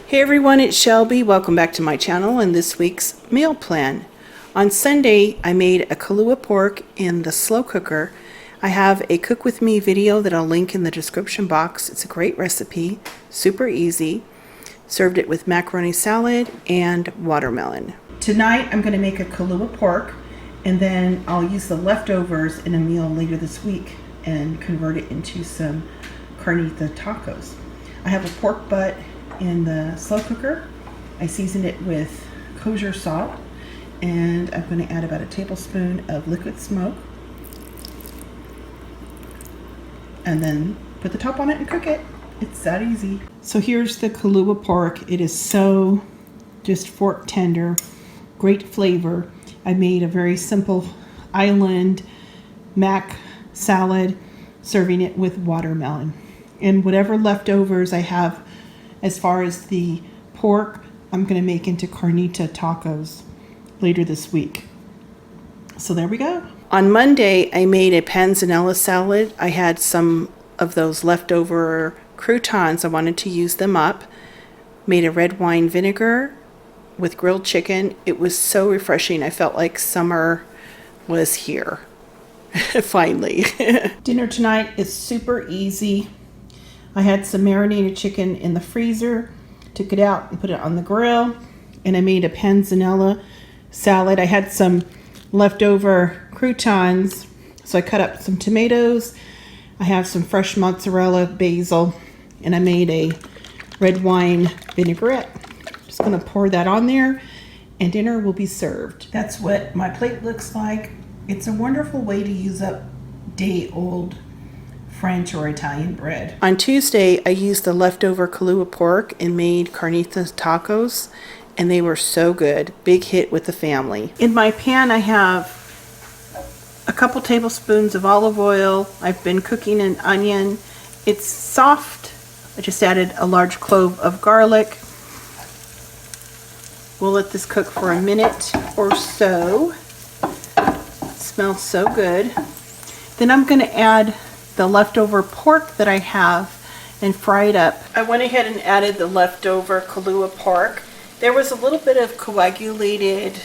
Hey everyone, it's Shelby. Welcome back to my channel and this week's meal plan. On Sunday, I made a Kalua pork in the slow cooker. I have a cook with me video that I'll link in the description box. It's a great recipe, super easy. Served it with macaroni salad and watermelon. Tonight, I'm going to make a Kalua pork, and then I'll use the leftovers in a meal later this week and convert it into some carnita tacos. I have a pork butt in the slow cooker. I seasoned it with kosher salt, and I'm going to add about a tablespoon of liquid smoke, and then put the top on it and cook it. It's that easy. So here's the Kalua pork. It is so just fork tender, great flavor. I made a very simple island mac salad, serving it with watermelon. And whatever leftovers I have as far as the pork, I'm going to make into carnita tacos later this week. So there we go. On Monday, I made a Panzanella salad. I had some of those leftover croutons. I wanted to use them up. Made a red wine vinegar with grilled chicken. It was so refreshing. I felt like summer was here. Finally. Dinner tonight is super easy. I had some marinated chicken in the freezer, took it out and put it on the grill, and I made a Panzanella salad. I had some leftover croutons, so I cut up some tomatoes. I have some fresh mozzarella, basil, and I made a red wine vinaigrette. Just gonna pour that on there, and dinner will be served. That's what my plate looks like. It's a wonderful way to use up day-old French or Italian bread. On Tuesday, I used the leftover Kalua pork and made carnita tacos, and they were so good. Big hit with the family. In my pan, I have a couple tablespoons of olive oil. I've been cooking an onion. It's soft. I just added a large clove of garlic. We'll let this cook for a minute or so. It smells so good. Then I'm going to add the leftover pork that I have and fry it up. I went ahead and added the leftover Kalua pork. There was a little bit of coagulated,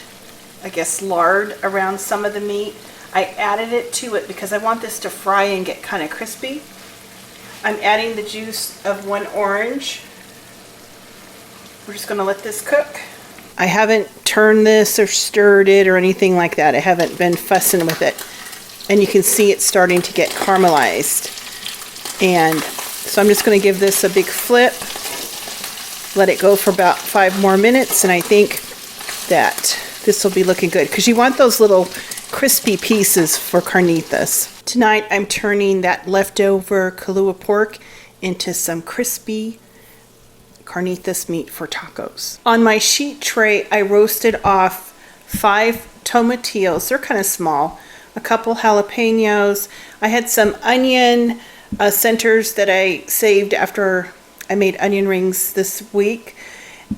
I guess, lard around some of the meat. I added it to it because I want this to fry and get kind of crispy. I'm adding the juice of one orange. We're just going to let this cook. I haven't turned this or stirred it or anything like that. I haven't been fussing with it. And you can see it's starting to get caramelized. And so I'm just going to give this a big flip. Let it go for about 5 more minutes. And I think that this will be looking good, because you want those little crispy pieces for carnitas. Tonight I'm turning that leftover Kalua pork into some crispy carnitas meat for tacos. On my sheet tray, I roasted off 5 tomatillos. They're kind of small. A couple jalapenos. I had some onion centers that I saved after I made onion rings this week.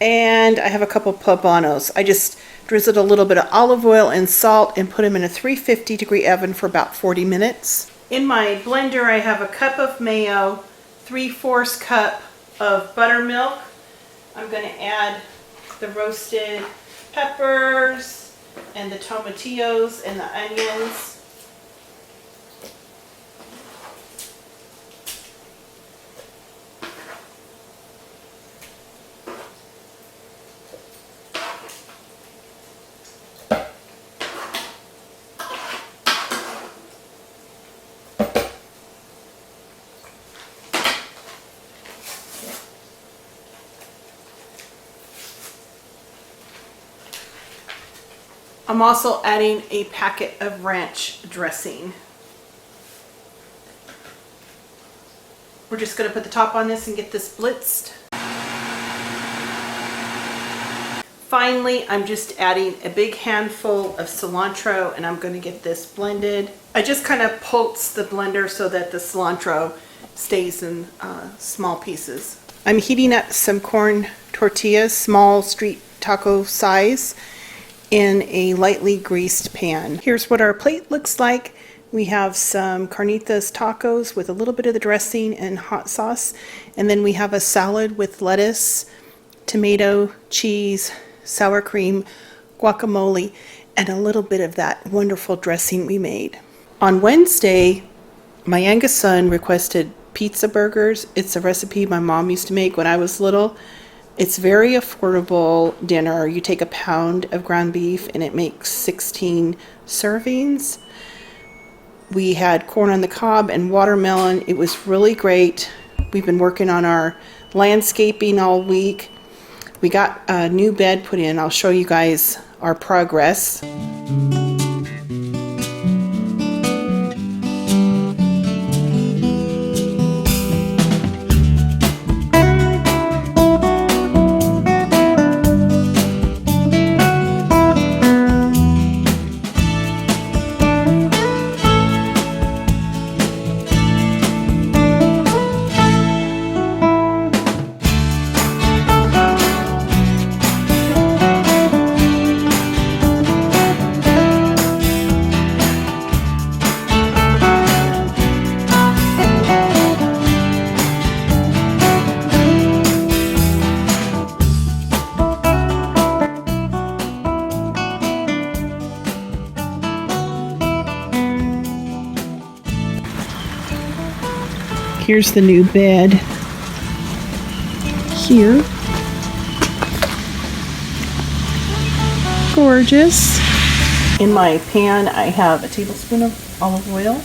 And I have a couple poblanos. I just drizzled a little bit of olive oil and salt and put them in a 350-degree oven for about 40 minutes. In my blender, I have a cup of mayo, 3/4 cup of buttermilk. I'm going to add the roasted peppers and the tomatillos and the onions. I'm also adding a packet of ranch dressing. We're just going to put the top on this and get this blitzed. Finally, I'm just adding a big handful of cilantro, and I'm going to get this blended. I just kind of pulse the blender so that the cilantro stays in small pieces. I'm heating up some corn tortillas, small street taco size, in a lightly greased pan. Here's what our plate looks like. We have some carnitas tacos with a little bit of the dressing and hot sauce, and then we have a salad with lettuce, tomato, cheese, sour cream, guacamole, and a little bit of that wonderful dressing we made. On Wednesday, my youngest son requested pizza burgers. It's a recipe my mom used to make when I was little. It's very affordable dinner. You take a pound of ground beef and it makes 16 servings. We had corn on the cob and watermelon. It was really great. We've been working on our landscaping all week. We got a new bed put in. I'll show you guys our progress. Here's the new bed here. Gorgeous. In my pan, I have a tablespoon of olive oil.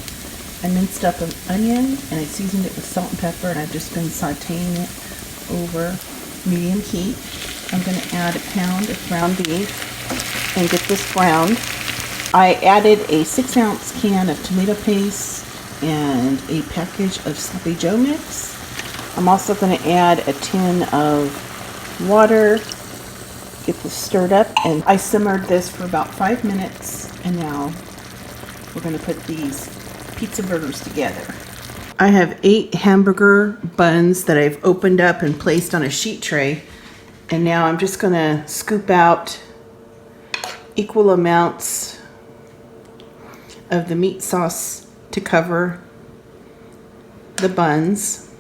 I minced up an onion and I seasoned it with salt and pepper, and I've just been sauteing it over medium heat. I'm going to add a pound of ground beef and get this browned. I added a 6-ounce can of tomato paste and a package of Sloppy Joe mix. I'm also going to add a tin of water, get this stirred up, and I simmered this for about 5 minutes, and now we're going to put these pizza burgers together. I have 8 hamburger buns that I've opened up and placed on a sheet tray, and now I'm just going to scoop out equal amounts of the meat sauce to cover the buns.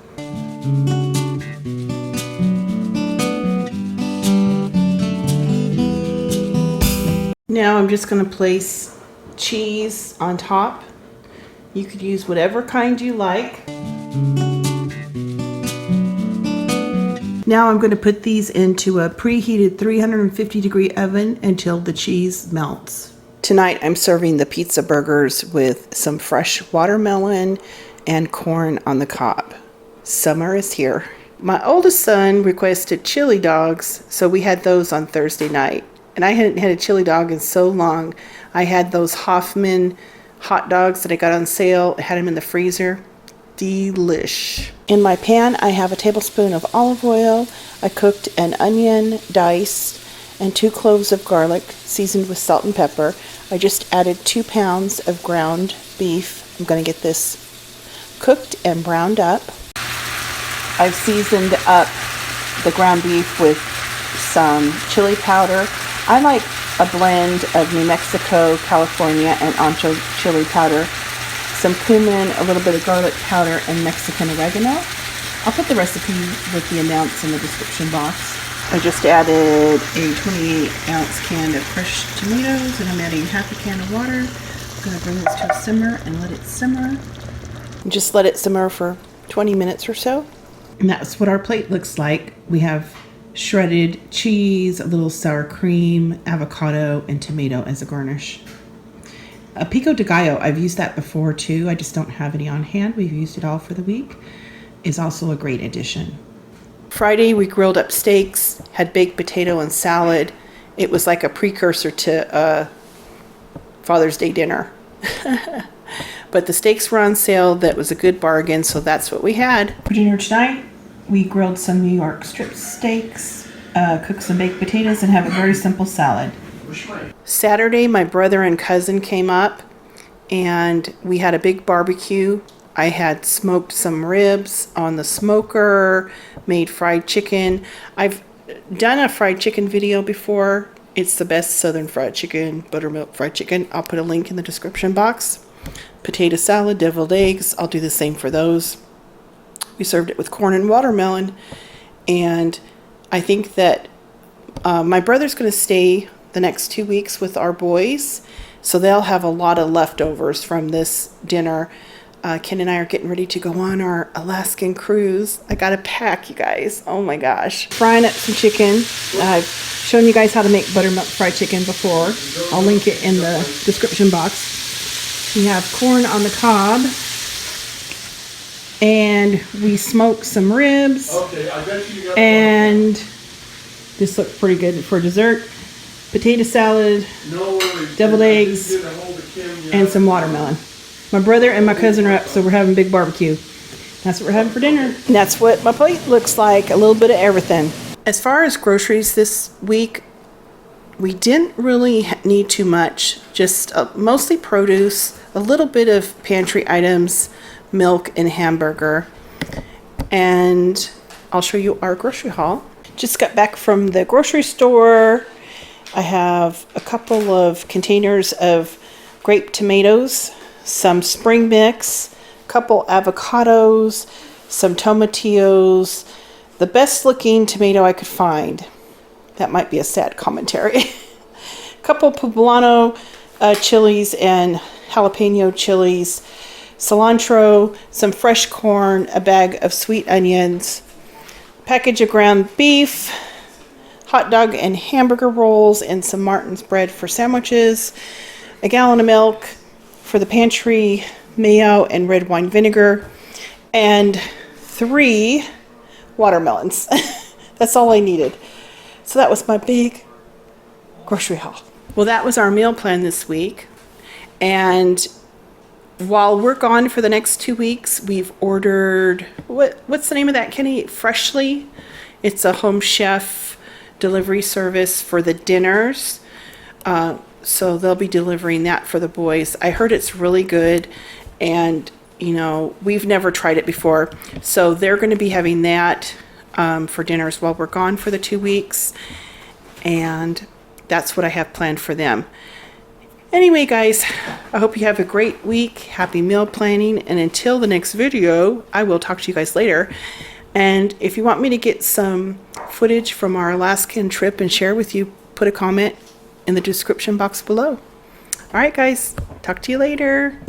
Now I'm just going to place cheese on top. You could use whatever kind you like. Now I'm going to put these into a preheated 350-degree oven until the cheese melts. Tonight I'm serving the pizza burgers with some fresh watermelon and corn on the cob. Summer is here. My oldest son requested chili dogs, so we had those on Thursday night. And I hadn't had a chili dog in so long. I had those Hoffman hot dogs that I got on sale. I had them in the freezer. Delish. In my pan, I have a tablespoon of olive oil. I cooked an onion diced and 2 cloves of garlic seasoned with salt and pepper. I just added 2 pounds of ground beef. I'm going to get this cooked and browned up. I've seasoned up the ground beef with some chili powder. I like a blend of New Mexico, California, and ancho chili powder, some cumin, a little bit of garlic powder, and Mexican oregano. I'll put the recipe with the amounts in the description box. I just added a 28-ounce can of crushed tomatoes, and I'm adding half a can of water. I'm going to bring this to a simmer and let it simmer. And just let it simmer for 20 minutes or so. And that's what our plate looks like. We have shredded cheese, a little sour cream, avocado, and tomato as a garnish. A pico de gallo, I've used that before too. I just don't have any on hand. We've used it all for the week. Is also a great addition. Friday, we grilled up steaks, had baked potato and salad. It was like a precursor to Father's Day dinner. But the steaks were on sale. That was a good bargain, so that's what we had. For dinner tonight, we grilled some New York strip steaks, cooked some baked potatoes, and have a very simple salad. Saturday, my brother and cousin came up, and we had a big barbecue. I had smoked some ribs on the smoker, made fried chicken. I've done a fried chicken video before. It's the best southern fried chicken, buttermilk fried chicken. I'll put a link in the description box. Potato salad, deviled eggs. I'll do the same for those. We served it with corn and watermelon. And I think that my brother's going to stay the next 2 weeks with our boys, so they'll have a lot of leftovers from this dinner. Ken and I are getting ready to go on our Alaskan cruise. I got to pack, you guys. Oh my gosh. Frying up some chicken. I've shown you guys how to make buttermilk fried chicken before. I'll link it in the description box. We have corn on the cob. And we smoked some ribs. Okay, I bet you got and this looked pretty good for dessert. Potato salad, deviled eggs, and some watermelon. My brother and my cousin are up, so we're having big barbecue. That's what we're having for dinner. And that's what my plate looks like, a little bit of everything. As far as groceries this week, we didn't really need too much. Just mostly produce, a little bit of pantry items, milk and hamburger. And I'll show you our grocery haul. Just got back from the grocery store. I have a couple of containers of grape tomatoes, some spring mix, a couple avocados, some tomatillos, the best looking tomato I could find. That might be a sad commentary. A couple poblano chilies and jalapeno chilies, cilantro, some fresh corn, a bag of sweet onions, package of ground beef, hot dog and hamburger rolls, and some Martin's bread for sandwiches, a gallon of milk for the pantry, mayo and red wine vinegar, and 3 watermelons. That's all I needed. So that was my big grocery haul. Well, that was our meal plan this week. And while we're gone for the next 2 weeks, we've ordered, what's the name of that, Kenny? Freshly. It's a home chef delivery service for the dinners. So they'll be delivering that for the boys. I heard it's really good, and you know, we've never tried it before. So they're going to be having that for dinners while we're gone for the 2 weeks. And that's what I have planned for them. Anyway, guys, I hope you have a great week. Happy meal planning. And until the next video, I will talk to you guys later. And if you want me to get some footage from our Alaskan trip and share with you, put a comment in the description box below. All right, guys, talk to you later.